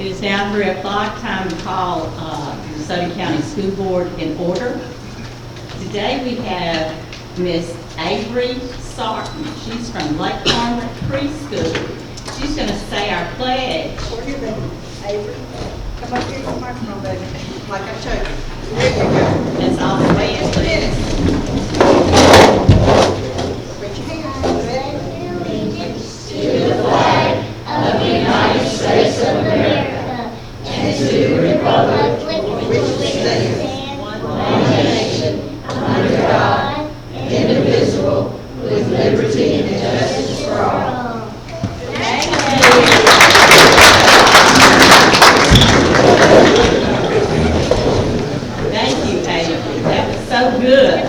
It is now 3 o'clock, time to call the Desoto County School Board in order. Today we have Miss Avery Sarton. She's from Lake Carmel Preschool. She's going to say our pledge. Where you been, Avery? Come up here to the microphone, baby, like I showed you. There you go. That's all the way it is. Put your hand ready. To the flag of the United States of America and to the republic for which it stands, one nation, under God, indivisible, with liberty and justice for all. Thank you, Avery. That was so good.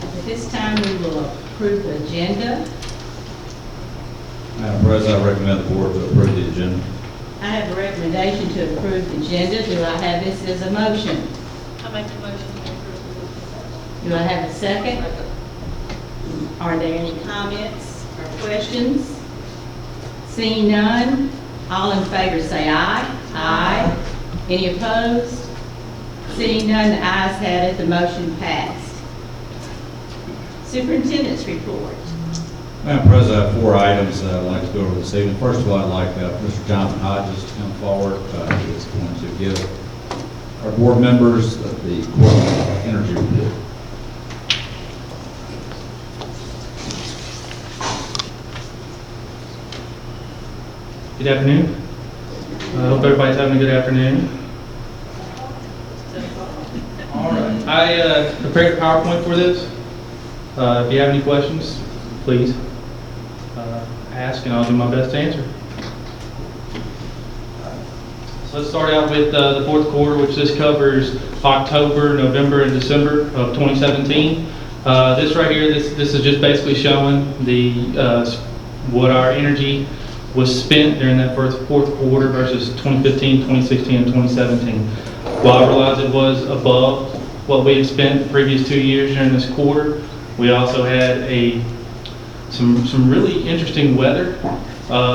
At this time, we will approve the agenda. Madam President, I recommend the board to approve the agenda. I have a recommendation to approve the agenda. Do I have this as a motion? I make the motion to approve. Do I have a second? Are there any comments or questions? Seeing none, all in favor say aye. Aye. Any opposed? Seeing none, the ayes have it, the motion passed. Superintendent's report. Madam President, I have 4 items that I'd like to go over this evening. First of all, I'd like Mr. Jonathan Hodges to come forward. He is going to give our board members the quarterly energy report. Good afternoon. I hope everybody's having a good afternoon. All right. I prepared a PowerPoint for this. If you have any questions, please ask and I'll do my best to answer. So let's start out with the fourth quarter, which this covers October, November, and December of 2017. This right here, this is just basically showing the what our energy was spent during that fourth quarter versus 2015, 2016, and 2017. While I realize it was above what we had spent the previous 2 years during this quarter, we also had some really interesting weather,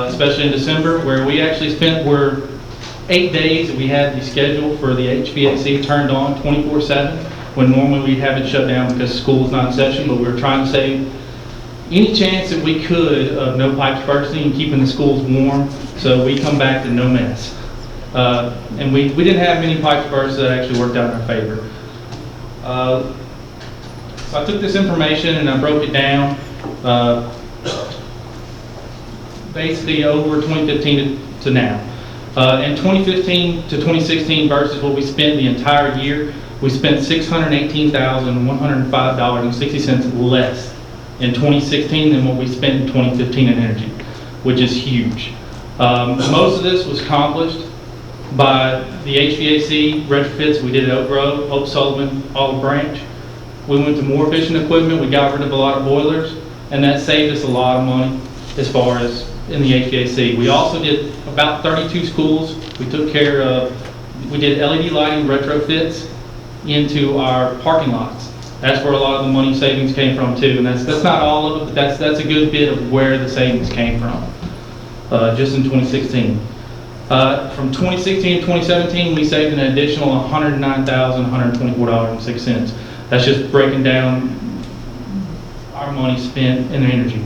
especially in December, where we actually spent 8 days that we had the schedule for the HVAC turned on 24/7, when normally we'd have it shut down because school's not in session, but we were trying to save any chance that we could of no pipes bursting and keeping the schools warm, so we come back to no mess. And we didn't have many pipes burst, so that actually worked out in our favor. So I took this information and I broke it down basically over 2015 to now. In 2015 to 2016 versus what we spent the entire year, we spent $618,105.60 less in 2016 than what we spent in 2015 in energy, which is huge. Most of this was accomplished by the HVAC retrofits we did at Oak Grove, Hope Sullivan, Olive Branch. We went to more efficient equipment, we got rid of a lot of boilers, and that saved us a lot of money as far as in the HVAC. We also did about 32 schools. We took care of, we did LED lighting retrofits into our parking lots. That's where a lot of the money savings came from too, and that's not all of it, but that's a good bit of where the savings came from, just in 2016. From 2016 to 2017, we saved an additional $109,124.06. That's just breaking down our money spent in energy.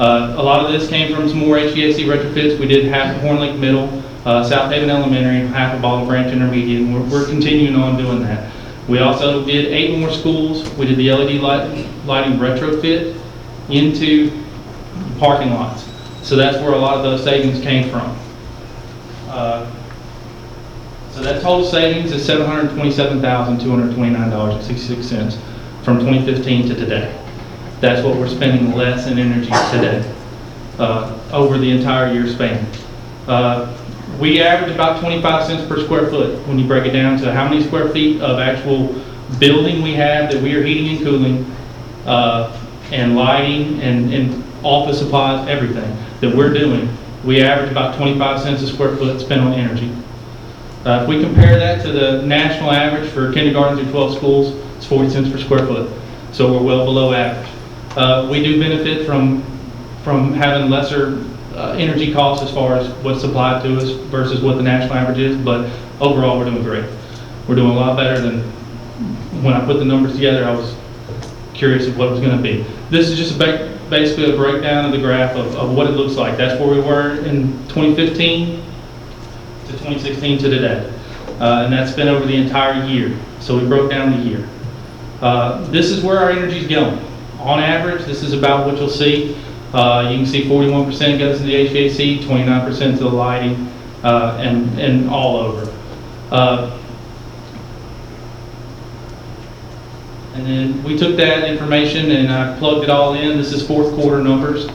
A lot of this came from some more HVAC retrofits. We did half of Horn Lake Middle, South Haven Elementary, half of Olive Branch Intermediate, and we're continuing on doing that. We also did 8 more schools. We did the LED lighting retrofit into parking lots. So that's where a lot of those savings came from. So that total savings is $727,229.66 from 2015 to today. That's what we're spending less in energy today over the entire year span. We average about 25 cents per square foot when you break it down to how many square feet of actual building we have that we are heating and cooling and lighting and office supplies, everything that we're doing. we average about 25 cents a square foot spent on energy. If we compare that to the national average for kindergarten through 12 schools, it's 40 cents per square foot. So we're well below average. We do benefit from having lesser energy costs as far as what's supplied to us versus what the national average is, but overall we're doing great. We're doing a lot better than when I put the numbers together. I was curious of what it was going to be. This is just basically a breakdown of the graph of what it looks like. That's where we were in 2015 to 2016 to today. And that's been over the entire year. So we broke down the year. This is where our energy is going. On average, this is about what you'll see. You can see 41% goes to the HVAC, 29% to the lighting, and all over. And then we took that information and I plugged it all in. This is fourth quarter numbers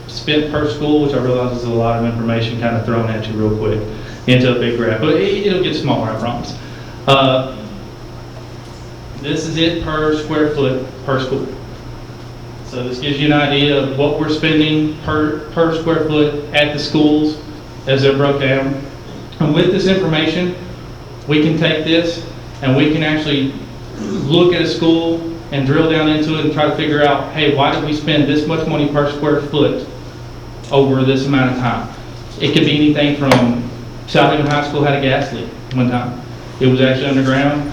spent per school, which I realize is a lot of information kind of thrown at you real quick into a big graph, but it'll get smaller, I promise. This is it per square foot per school. So this gives you an idea of what we're spending per square foot at the schools as they're broke down. And with this information, we can take this and we can actually look at a school and drill down into it and try to figure out, hey, why did we spend this much money per square foot over this amount of time? It could be anything from South Haven High School had a gas leak one time. It was actually underground.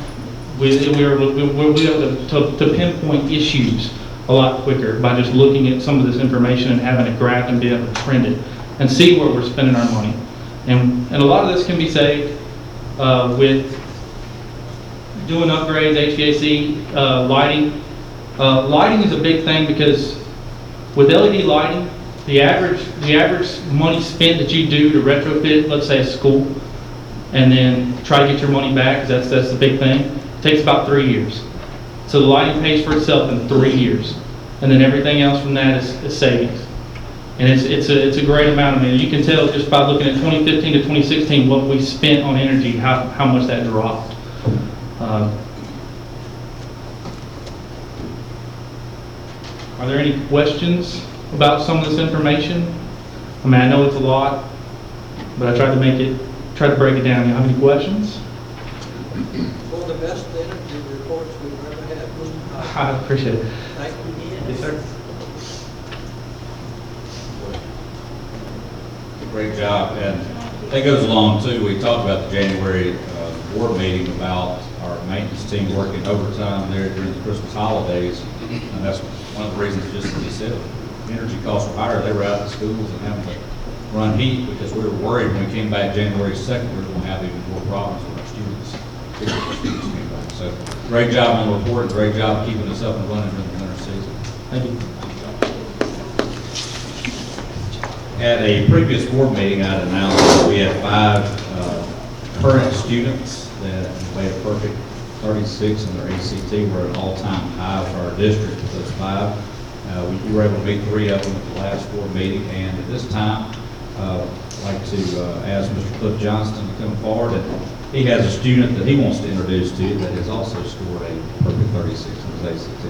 We were able to pinpoint issues a lot quicker by just looking at some of this information and having a graph and being able to trend it and see where we're spending our money. And a lot of this can be saved with doing upgrades, HVAC, lighting. Lighting is a big thing because with LED lighting, the average money spent that you do to retrofit, let's say a school, and then try to get your money back, because that's the big thing, takes about 3 years. So the lighting pays for itself in 3 years, and then everything else from that is savings. And it's a great amount of money. You can tell just by looking at 2015 to 2016 what we spent on energy, how much that dropped. Are there any questions about some of this information? I mean, I know it's a lot, but I tried to break it down. You have any questions? One of the best energy reports we've ever had, Mr. Hodges. I appreciate it. Thank you. Yes, sir. Great job, and that goes along too. We talked about the January board meeting about our maintenance team working overtime there during the Christmas holidays, and that's one of the reasons, just as you said, energy costs were higher. They were out in schools and having to run heat because we were worried when we came back January 2nd we were going to have even more problems with our students. Came back. So great job on the report, great job keeping us up and running during the winter season. Thank you. At a previous board meeting, I announced that we had 5 current students that made a perfect 36 in their ACT. We're at an all-time high for our district with those 5. We were able to meet 3 of them at the last board meeting, and at this time, I'd like to ask Mr. Cliff Johnston to come forward. And he has a student that he wants to introduce to you that has also scored a perfect 36 in his ACT.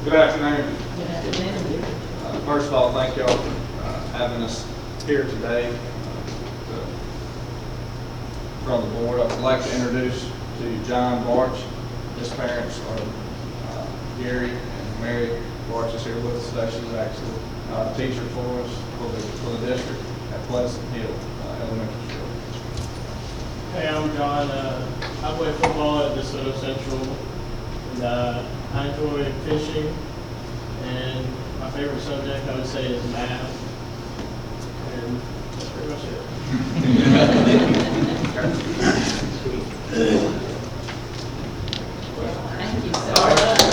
Good afternoon. Good afternoon. First of all, thank y'all for having us here today from the board. I'd like to introduce to you John Barch. His parents are Gary and Mary Barch is here with us today. She's actually a teacher for us for the district at Pleasant Hill Elementary School. Hey, I'm John. I play football at Desoto Central, and I enjoy fishing. And my favorite subject, I would say, is math. And that's pretty much it. Thank you so much.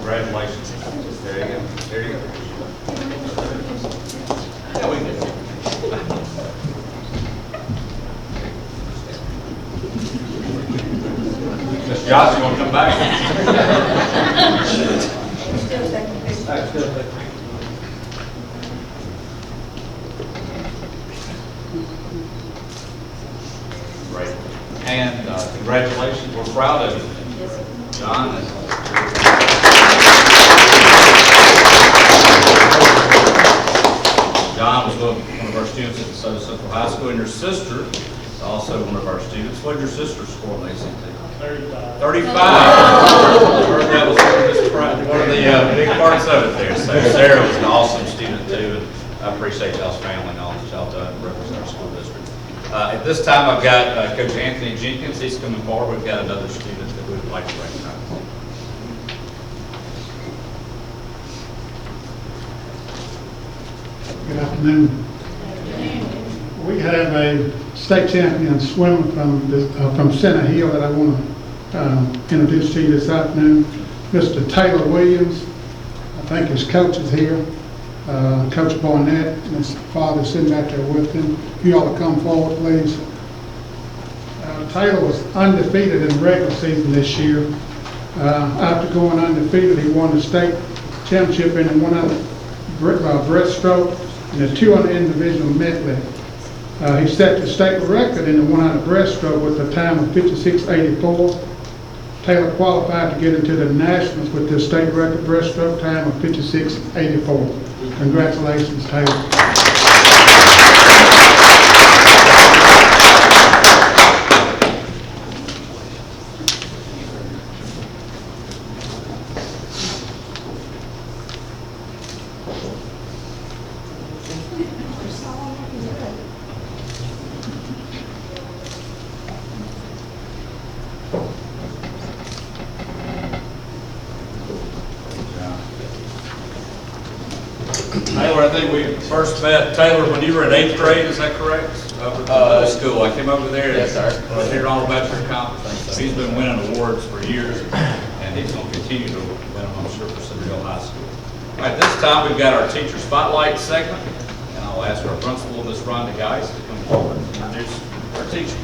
Congratulations. There you go. There you go. Yeah, we can. Josh, you want to come back? Still second picture. Great. And congratulations, we're proud of you. John is. John was one of our students at DeSoto Central High School, and your sister is also one of our students. What did your sister score on the ACT? 35. 35. I heard that was one of the big parts of it there. So Sarah was an awesome student too, and I appreciate y'all's family and all that y'all done to represent our school district. At this time, I've got Coach Anthony Jenkins. He's coming forward. We've got another student that we would like to recognize. Good afternoon. We have a state champion swimmer from Center Hill that I want to introduce to you this afternoon, Mr. Taylor Williams. I think his coach is here, Coach Barnett, and his father sitting back there with him. If you all will come forward, please. Taylor was undefeated in the regular season this year. After going undefeated, he won the state championship in the 100 breaststroke and the 200 individual medley. He set the state record in the 100 breaststroke with a time of 56.84. Taylor qualified to get into the nationals with the state record breaststroke time of 56.84. Congratulations, Taylor. Taylor, I think we first met Taylor when you were in 8th grade, is that correct? Over at the middle school. I came over there. Yes, sir. To hear all about your accomplishments. So he's been winning awards for years, and he's going to continue to win them, I'm sure, for Center Hill High School. All right, this time we've got our teacher spotlight segment, and I'll ask our principal, Ms. Rhonda Geis, to come forward and introduce our teacher.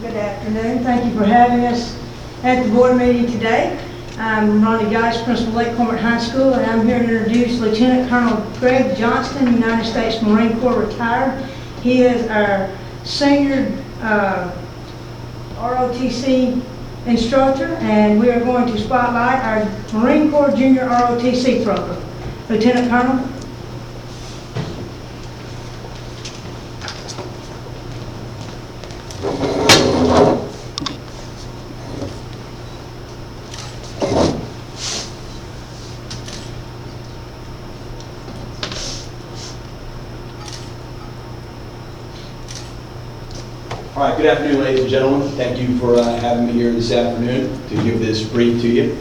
Good afternoon. Thank you for having us at the board meeting today. I'm Rhonda Geis, Principal Lake Cormorant High School, and I'm here to introduce Lieutenant Colonel Greg Johnston, United States Marine Corps retired. He is our senior ROTC instructor, and we are going to spotlight our Marine Corps Junior ROTC program. Lieutenant Colonel. All right, good afternoon, ladies and gentlemen. Thank you for having me here this afternoon to give this brief to you.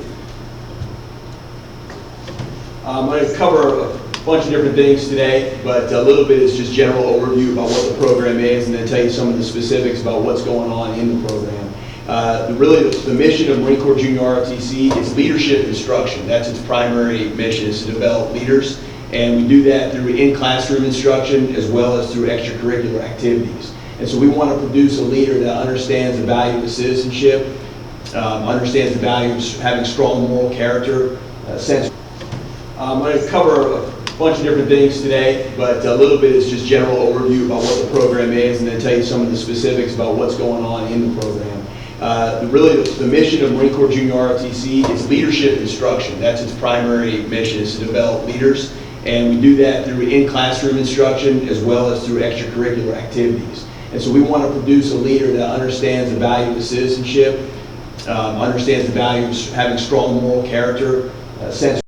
I'm going to cover a bunch of different things today, but a little bit is just general overview about what the program is, and then tell you some of the specifics about what's going on in the program. Really, the mission of Marine Corps Junior ROTC is leadership instruction. That's its primary mission, is to develop leaders, and we do that through in-classroom instruction as well as through extracurricular activities. And so we want to produce a leader that understands the value of citizenship, understands the value of having strong moral character, sense. I'm going to cover a bunch of different things today, but a little bit is just general overview about what the program is, and then tell you some of the specifics about what's going on in the program. Really, the mission of Marine Corps Junior ROTC is leadership instruction. That's its primary mission, is to develop leaders, and we do that through in-classroom instruction as well as through extracurricular activities. And so we want to produce a leader that understands the value of citizenship, understands the value of having strong moral character, sense